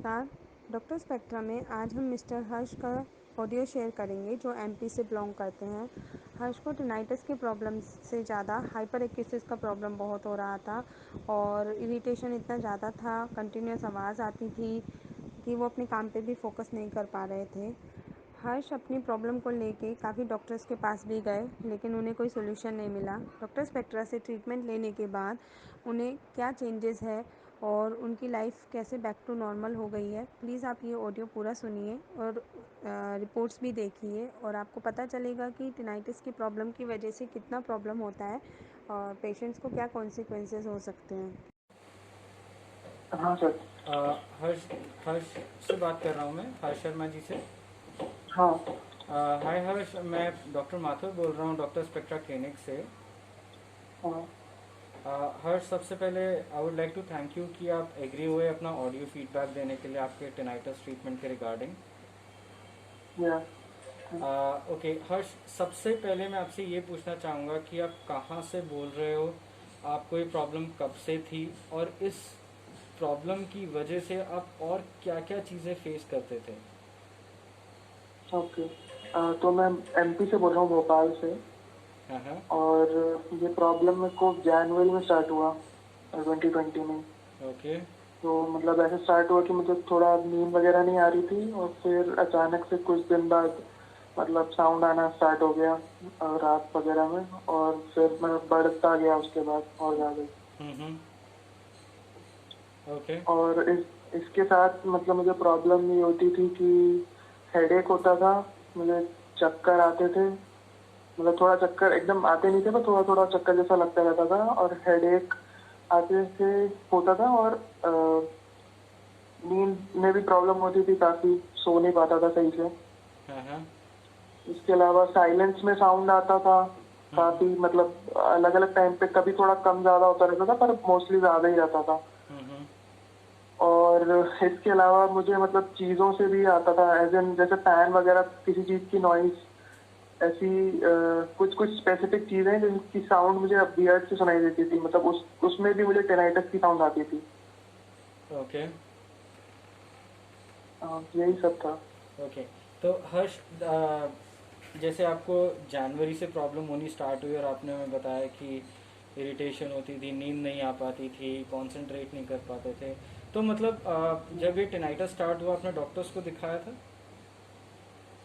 नमस्कार। Doctor spectra में आज हम मिस्टर हर्ष का ऑडियो शेयर करेंगे जो एमपी से बिलोंग करते हैं। हर्ष को टिनाइटिस की प्रॉब्लम से ज़्यादा हाइपर एक्यूसिस का प्रॉब्लम बहुत हो रहा था और इरिटेशन इतना ज़्यादा था, कंटिन्यूस आवाज़ आती थी कि वो अपने काम पे भी फोकस नहीं कर पा रहे थे। हर्ष अपनी प्रॉब्लम को लेके काफ़ी डॉक्टर्स के पास भी गए लेकिन उन्हें कोई सोल्यूशन नहीं मिला। डॉक्टर स्पेक्ट्रा से ट्रीटमेंट लेने के बाद उन्हें क्या चेंजेस है और उनकी लाइफ कैसे बैक टू नॉर्मल हो गई है, प्लीज़ आप ये ऑडियो पूरा सुनिए और रिपोर्ट्स भी देखिए और आपको पता चलेगा कि टिनाइटिस की प्रॉब्लम की वजह से कितना प्रॉब्लम होता है और पेशेंट्स को क्या कॉन्सिक्वेंसेस हो सकते हैं। हाँ सर। हर्ष हर्ष से बात कर रहा हूँ मैं, हर्ष शर्मा जी से। हाँ। हाय हर्ष, मैं डॉक्टर माथुर बोल रहा हूँ डॉक्टर स्पेक्ट्रा क्लिनिक से। हाँ। हर्ष, सबसे पहले I would like to thank you कि आप एग्री हुए अपना ऑडियो फीडबैक देने के लिए आपके टिनाइटिस ट्रीटमेंट के रिगार्डिंग। या ओके हर्ष, सबसे पहले मैं आपसे ये पूछना चाहूँगा कि आप कहाँ से बोल रहे हो, आपको ये प्रॉब्लम कब से थी और इस प्रॉब्लम की वजह से आप और क्या क्या चीज़ें फेस करते थे। ओके। तो मैं एमपी से बोल रहा हूँ, भोपाल से। हाँ। और ये प्रॉब्लम मेरे को जनवरी में स्टार्ट हुआ, 2020 में। ओके। तो मतलब ऐसे स्टार्ट हुआ कि मुझे थोड़ा नींद वगैरह नहीं आ रही थी और फिर अचानक से कुछ दिन बाद मतलब साउंड आना स्टार्ट हो गया रात वगैरह में, और फिर मैं बढ़ता गया उसके बाद और ज़्यादा। ओके। और इसके साथ मतलब मुझे प्रॉब्लम ये होती थी कि हेडेक होता था, मुझे चक्कर आते थे। मतलब थोड़ा चक्कर एकदम आते नहीं थे पर थोड़ा थोड़ा चक्कर जैसा लगता रहता था, और हेडेक आते से होता था। और नींद में भी प्रॉब्लम होती थी, काफ़ी सो नहीं पाता था सही से। हाँ। इसके अलावा साइलेंस में साउंड आता था काफ़ी, मतलब अलग अलग टाइम पे कभी थोड़ा कम ज़्यादा होता रहता था पर मोस्टली ज़्यादा ही रहता था। और इसके अलावा मुझे मतलब चीज़ों से भी आता था, एज इन जैसे फैन वगैरह, किसी चीज़ की नॉइज, ऐसी कुछ कुछ स्पेसिफिक चीज़ें जिनकी साउंड मुझे वियर्ड से सुनाई देती थी, मतलब उसमें भी मुझे टिनाइटिस की साउंड आती थी। ओके। यही सब था। ओके, तो हर्ष, जैसे आपको जनवरी से प्रॉब्लम होनी स्टार्ट हुई और आपने हमें बताया कि इरिटेशन होती थी, नींद नहीं आ पाती थी, कंसंट्रेट नहीं कर पाते थे, तो मतलब जब ये टिनाइटिस स्टार्ट हुआ आपने डॉक्टर्स को दिखाया था?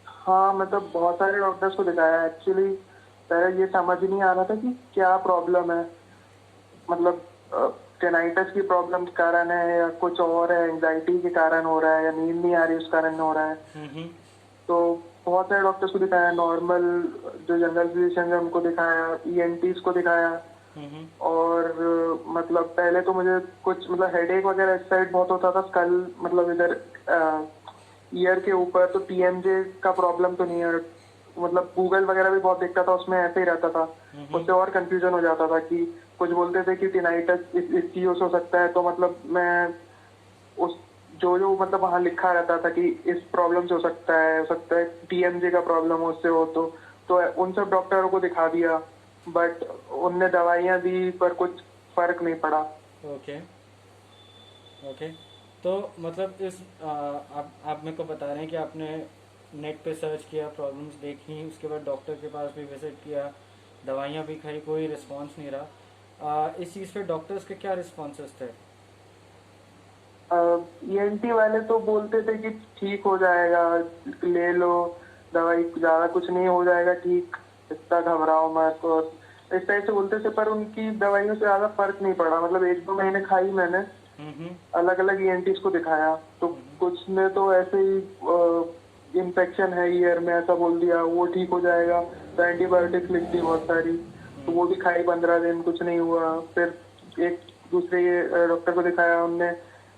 हाँ, मतलब बहुत सारे डॉक्टर्स को दिखाया। एक्चुअली पहले ये समझ नहीं आ रहा था कि क्या प्रॉब्लम है, मतलब टिनाइटिस की प्रॉब्लम के कारण है या कुछ और है, एंजाइटी के कारण हो रहा है या नींद नहीं आ रही उस कारण हो रहा है। तो बहुत सारे डॉक्टर्स को दिखाया, नॉर्मल जो जनरल फिजिशियन है उनको दिखाया, ईएनटीज को दिखाया। और मतलब पहले तो मुझे कुछ मतलब हेडेक वगैरह इस साइड बहुत होता था, स्कल मतलब इधर ईयर के ऊपर। तो टीएमजे का प्रॉब्लम तो नहीं है, मतलब गूगल वगैरह भी बहुत देखता था, उसमें ऐसे ही रहता था। उससे और कंफ्यूजन हो जाता था कि कुछ बोलते थे कि टिनाइटिस इस चीज़ों से हो सकता है, तो मतलब मैं उस जो मतलब वहाँ लिखा रहता था कि इस प्रॉब्लम से हो सकता है टीएमजे का प्रॉब्लम हो, उससे हो। तो उन सब डॉक्टरों को दिखा दिया, बट उनने दवाइयाँ दी पर कुछ फर्क नहीं पड़ा। ओके। ओके, तो मतलब इस आप मेरे को बता रहे हैं कि आपने नेट पे सर्च किया, प्रॉब्लम्स देखी, उसके बाद डॉक्टर के पास भी विजिट किया, दवाइयाँ भी खाई, कोई रिस्पांस नहीं रहा। इस चीज़ पे डॉक्टर्स के क्या रिस्पॉन्सेस थे? ईएनटी वाले तो बोलते थे कि ठीक हो जाएगा, ले लो दवाई, ज्यादा कुछ नहीं, हो जाएगा ठीक, इतना घबराओ मत, और इस टाइप से बोलते थे। पर उनकी दवाइयों से ज्यादा फर्क नहीं पड़ा। मतलब 1-2 महीने खाई मैंने, अलग अलग ईएनटीज को दिखाया, तो कुछ ने तो ऐसे ही इन्फेक्शन है ईयर में ऐसा बोल दिया, वो ठीक हो जाएगा, तो एंटीबायोटिक्स लिख दी बहुत सारी, तो वो भी खाई 15 दिन, कुछ नहीं हुआ। फिर एक दूसरे डॉक्टर को दिखाया, उनने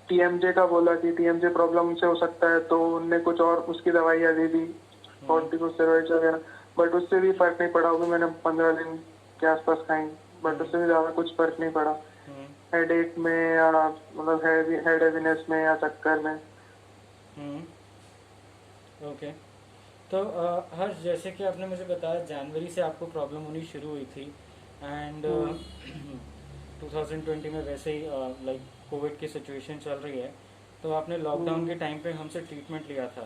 टीएमजे का बोला कि टीएमजे प्रॉब्लम से हो सकता है, तो उनने कुछ और उसकी दवाइयाँ दे दी, कॉर्टिकोस्टेरॉइड्स वगैरह, बट उससे भी फर्क नहीं पड़ा। वो भी मैंने 15 दिन के आसपास खाई, बट उससे भी ज्यादा कुछ फर्क नहीं पड़ा हेडेक में या मतलब हेड हेवीनेस में या चक्कर में। ओके, तो हर्ष, जैसे कि आपने मुझे बताया जनवरी से आपको प्रॉब्लम होनी शुरू हुई थी एंड 2020 में वैसे ही लाइक कोविड की सिचुएशन चल रही है, तो आपने लॉकडाउन के टाइम पे हमसे ट्रीटमेंट लिया था,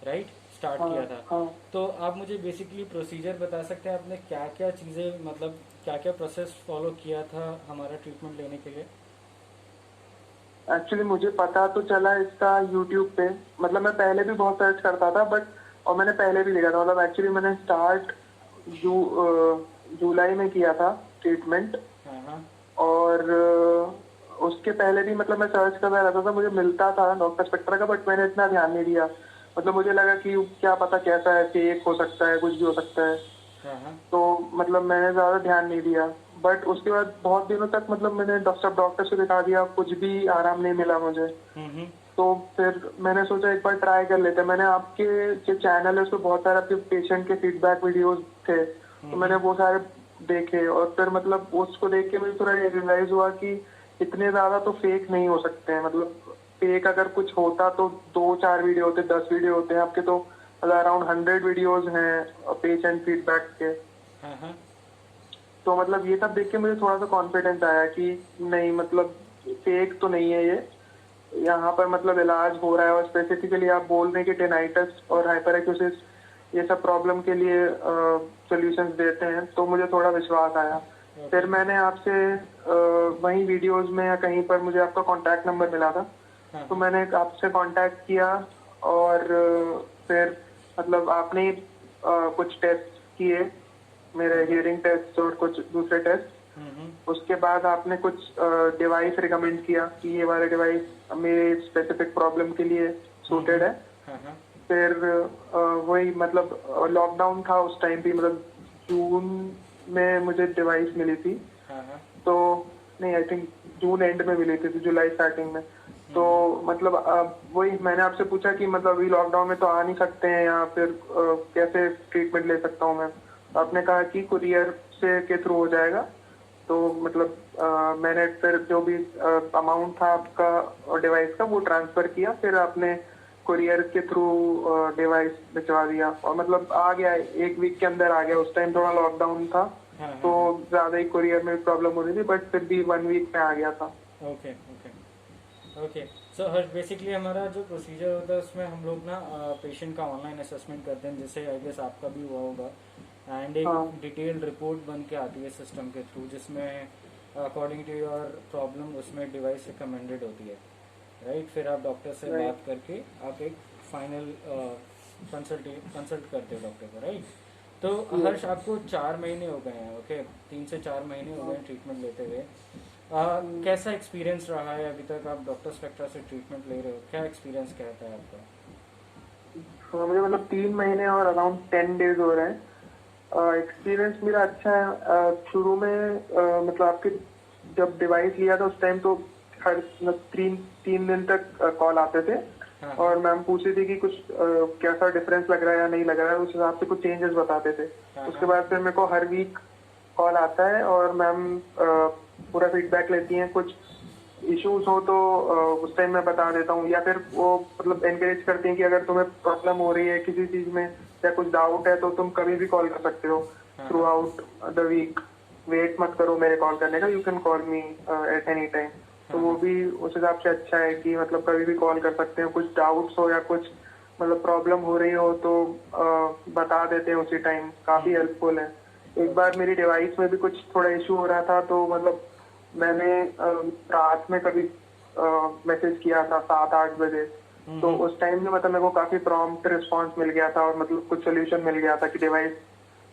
राइट, स्टार्ट हाँ किया था। हाँ। तो आप मुझे बेसिकली प्रोसीजर बता सकते हैं आपने क्या क्या चीज़ें, मतलब क्या क्या प्रोसेस फॉलो किया था हमारा ट्रीटमेंट लेने के लिए? एक्चुअली मुझे पता तो चला इसका यूट्यूब पे, मतलब मैं पहले भी बहुत सर्च करता था बट, और मैंने पहले भी देखा था, मतलब एक्चुअली मैंने स्टार्ट जुलाई में किया था ट्रीटमेंट। हाँ हाँ। और उसके पहले भी मतलब मैं सर्च करता रहता था, मुझे मिलता था डॉक्टर स्पेक्ट्रा का, बट मैंने इतना ध्यान नहीं दिया। मतलब मुझे लगा कि क्या पता कैसा है, फेक हो सकता है, कुछ भी हो सकता है, हाँ हाँ। तो मतलब मैंने ज्यादा ध्यान नहीं दिया। बट उसके बाद बहुत दिनों तक मतलब मैंने डॉक्टर से दिखा दिया, कुछ भी आराम नहीं मिला मुझे। हम्म। तो फिर मैंने सोचा एक बार ट्राई कर लेते हैं। मैंने आपके जो चैनल है उसमें बहुत सारे आपके पेशेंट के फीडबैक वीडियोस थे, तो मैंने वो सारे देखे, और फिर मतलब उसको देख के मुझे थोड़ा रियलाइज हुआ कि इतने ज्यादा तो फेक नहीं हो सकते हैं। मतलब फेक अगर कुछ होता तो 2-4 वीडियो होते, 10 वीडियो होते हैं, आपके तो अराउंड 100 वीडियोज हैं पेशेंट फीडबैक के। हाँ हाँ। तो मतलब ये सब देख के मुझे थोड़ा सा कॉन्फिडेंस आया कि नहीं, मतलब फेक तो नहीं है ये, यहाँ पर मतलब इलाज हो रहा है। और स्पेसिफिकली आप बोल रहे हैं कि टेनाइटस और हाइपरएक्यूसिस ये सब प्रॉब्लम के लिए सॉल्यूशंस देते हैं, तो मुझे थोड़ा विश्वास आया। फिर मैंने आपसे वहीं वीडियोस में या कहीं पर मुझे आपका कांटेक्ट नंबर मिला था, हाँ तो मैंने आपसे कांटेक्ट किया। और फिर मतलब आपने कुछ टेस्ट किए, मेरे हियरिंग टेस्ट और कुछ दूसरे टेस्ट। उसके बाद आपने कुछ डिवाइस रिकमेंड किया कि ये वाला डिवाइस मेरे स्पेसिफिक प्रॉब्लम के लिए सूटेड है। हाँ हाँ। फिर वही मतलब लॉकडाउन था उस टाइम पे, मतलब जून में मुझे डिवाइस मिली थी। हाँ हाँ। तो नहीं, आई थिंक जून एंड में मिली थी, तो जुलाई स्टार्टिंग में। तो मतलब वही मैंने आपसे पूछा कि मतलब अभी लॉकडाउन में तो आ नहीं सकते हैं, या फिर कैसे ट्रीटमेंट ले सकता हूँ मैं। तो आपने कहा कि कुरियर से के थ्रू हो जाएगा। तो मतलब मैंने फिर जो भी अमाउंट था आपका डिवाइस का वो ट्रांसफर किया, फिर आपने कुरियर के थ्रू डिवाइस भिजवा दिया, और मतलब आ गया, 1 वीक के अंदर आ गया। उस टाइम थोड़ा लॉकडाउन था, हाँ तो हाँ। ज्यादा ही कुरियर में प्रॉब्लम हो रही थी, बट फिर भी 1 वीक में आ गया था। Okay okay okay. सो हर बेसिकली हमारा जो प्रोसीजर होता है उसमें हम लोग ना पेशेंट का ऑनलाइन असेसमेंट करते हैं, जैसे आई गेस आपका भी हुआ होगा, एंड एक हाँ डिटेल्ड रिपोर्ट बन के आती है सिस्टम के थ्रू, जिसमें अकॉर्डिंग टू योर प्रॉब्लम उसमें डिवाइस रिकमेंडेड होती है, राइट। फिर आप डॉक्टर से राइट। बात करके आप एक फाइनल कंसल्ट करते हो डॉक्टर को, राइट। तो हर्ष आपको 4 महीने हो गए हैं, ओके, 3 से 4 महीने हो गए हैं ट्रीटमेंट लेते हुए। कैसा एक्सपीरियंस रहा है अभी तक? आप डॉक्टर स्पेक्ट्रा से ट्रीटमेंट ले रहे हो, क्या एक्सपीरियंस कहता है आपका? तो मुझे मतलब 3 महीने और अराउंड 10 डेज हो रहे हैं। एक्सपीरियंस मेरा अच्छा है। शुरू में मतलब आपके जब डिवाइस लिया था उस टाइम तो हर मतलब 3 दिन तक कॉल आते थे, हाँ और हाँ। मैम पूछती थी कि कुछ कैसा डिफरेंस लग रहा है या नहीं लग रहा है, उस हिसाब से कुछ चेंजेस बताते थे। हाँ उसके हाँ। बाद फिर मेरे को हर वीक कॉल आता है, और मैम पूरा फीडबैक लेती हैं। कुछ इश्यूज हो तो उस टाइम मैं बता देता हूँ, या फिर वो मतलब एनकरेज करती हैं कि अगर तुम्हें प्रॉब्लम हो रही है किसी चीज में या कुछ डाउट है तो तुम कभी भी कॉल कर सकते हो हाँ थ्रू हाँ। Out the week. वेट मत करो मेरे कॉल करने का, you can call me at any time. तो हाँ वो हाँ। भी उस हिसाब से अच्छा है कि मतलब कभी भी कॉल कर सकते हैं, कुछ डाउट्स हो या कुछ मतलब प्रॉब्लम हो रही हो तो बता देते हैं उसी टाइम। काफी हेल्पफुल है। एक बार मेरी डिवाइस में भी कुछ थोड़ा इशू हो रहा था, तो मतलब मैंने रात में कभी मैसेज किया था 7-8 बजे, तो उस टाइम में मतलब मेरे को काफी प्रॉम्प्ट रिस्पांस मिल गया था, और मतलब कुछ सोल्यूशन मिल गया था कि डिवाइस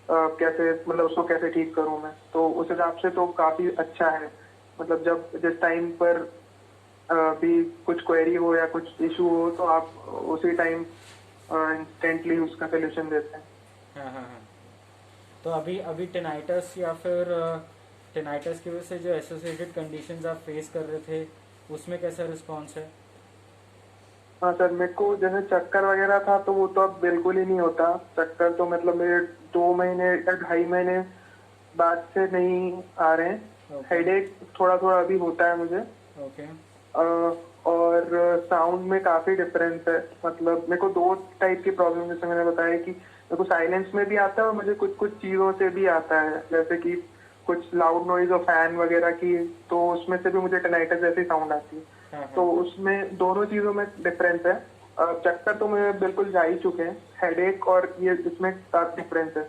कैसे मतलब उसको कैसे ठीक करूं मैं। तो उस हिसाब से तो काफी अच्छा है। मतलब जब जिस टाइम पर भी कुछ क्वेरी हो या कुछ इशू हो तो आप उसी टाइम इंस्टेंटली उसका सोल्यूशन देते हैं। हाँ हाँ हाँ। तो अभी अभी टेनाइटस या फिर टेनाइटस की वजह से जो एसोसिएटेड कंडीशंस आप फेस कर रहे थे उसमें कैसा रिस्पॉन्स है? हाँ सर, मेरे को जैसे चक्कर वगैरह था तो वो तो अब बिल्कुल ही नहीं होता। चक्कर तो मतलब मेरे 2 महीने या 2.5 महीने बाद से नहीं आ रहे हैं। ओके हेडेक थोड़ा थोड़ा अभी होता है मुझे। ओके। और साउंड में काफी डिफरेंस है। मतलब मेरे को 2 टाइप की प्रॉब्लम, जैसे मैंने बताया कि मेरे को साइलेंस में भी आता है और मुझे कुछ कुछ चीजों से भी आता है, जैसे कि कुछ लाउड नॉइज और फैन वगैरह की, तो उसमें से भी मुझे टेनाइटस जैसी साउंड आती है। हाँ तो हाँ उसमें दोनों चीजों में डिफरेंस है। चक्कर तो मेरे बिल्कुल जा ही चुके हैं, हेडेक और ये इसमें काफी डिफरेंस है।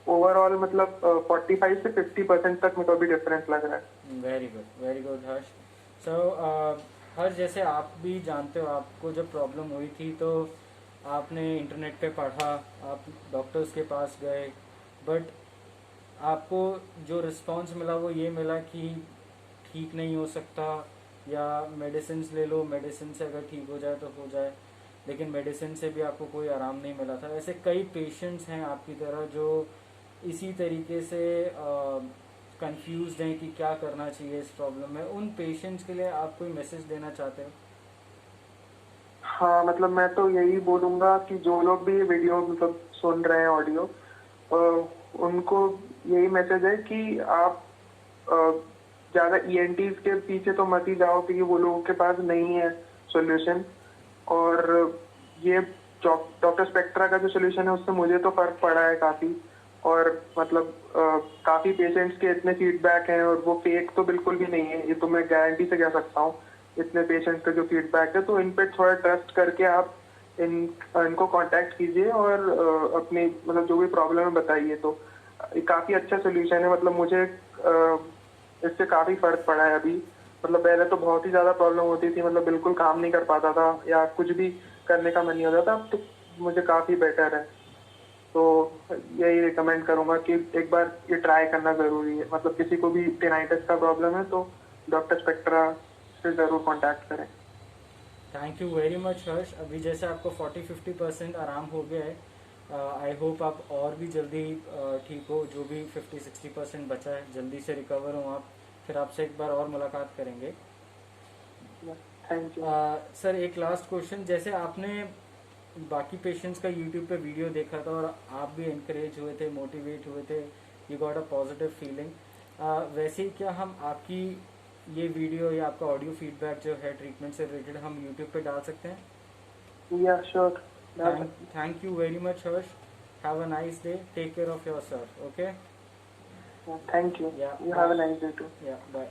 ओवरऑल मतलब 45 से 50% तक मेरे को अभी डिफरेंस लग रहा है। वेरी गुड हर्ष। सो हर्ष, जैसे आप भी जानते हो, आपको जब प्रॉब्लम हुई थी तो आपने इंटरनेट पे पढ़ा, आप डॉक्टर्स के पास गए, बट आपको जो रिस्पांस मिला वो ये मिला कि ठीक नहीं हो सकता, या मेडिसिन ले लो, मेडिसिन से अगर ठीक हो जाए तो हो जाए, लेकिन मेडिसिन से भी आपको कोई आराम नहीं मिला था। ऐसे कई पेशेंट्स हैं आपकी तरह जो इसी तरीके से कंफ्यूज हैं कि क्या करना चाहिए इस प्रॉब्लम में। उन पेशेंट्स के लिए आप कोई मैसेज देना चाहते हो? हाँ मतलब मैं तो यही बोलूंगा कि जो लोग भी ये वीडियो मतलब सुन रहे हैं ऑडियो, उनको यही मैसेज है कि आप अ, ज्यादा ईएनटीज के पीछे तो मत ही जाओ, क्योंकि वो लोगों के पास नहीं है सॉल्यूशन। और ये डॉक्टर स्पेक्ट्रा का जो सॉल्यूशन है उससे मुझे तो फर्क पड़ा है काफी। और मतलब काफी पेशेंट्स के इतने फीडबैक हैं, और वो फेक तो बिल्कुल भी नहीं है, ये तो मैं गारंटी से कह सकता हूँ। इतने पेशेंट्स का जो फीडबैक है, तो इन पे थोड़ा ट्रस्ट करके आप इनको कांटेक्ट कीजिए और अपनी मतलब जो भी प्रॉब्लम है बताइए। तो ये काफी अच्छा सोल्यूशन है। मतलब मुझे इससे काफी फर्क पड़ा है अभी। मतलब पहले तो बहुत ही ज्यादा प्रॉब्लम होती थी, मतलब बिल्कुल काम नहीं कर पाता था या कुछ भी करने का मन नहीं होता था। अब तो मुझे काफी बेटर है। तो यही रिकमेंड करूंगा कि एक बार ये ट्राई करना जरूरी है। मतलब किसी को भी टेनाइटिस का प्रॉब्लम है तो डॉक्टर स्पेक्ट्रा से जरूर कांटेक्ट करें। थैंक यू वेरी मच हर्ष। अभी जैसे आपको 40-50% आराम हो गया है, आई होप आप और भी जल्दी ठीक हो। जो भी 50-60% बचा है जल्दी से रिकवर हो आप। फिर आपसे एक बार और मुलाकात करेंगे। Thank you. सर, एक लास्ट क्वेश्चन। जैसे आपने बाकी पेशेंट्स का यूट्यूब पे वीडियो देखा था और आप भी इंकरेज हुए थे, मोटिवेट हुए थे, you got a positive feeling, वैसे ही क्या हम आपकी ये वीडियो या आपका ऑडियो फीडबैक जो है ट्रीटमेंट से रिलेटेड हम यूट्यूब पे डाल सकते हैं? Yeah sure. Thank you very much Harsh. Have a nice day, take care of yourself. Okay, thank you. Yeah you have bye. A nice day too. Yeah bye.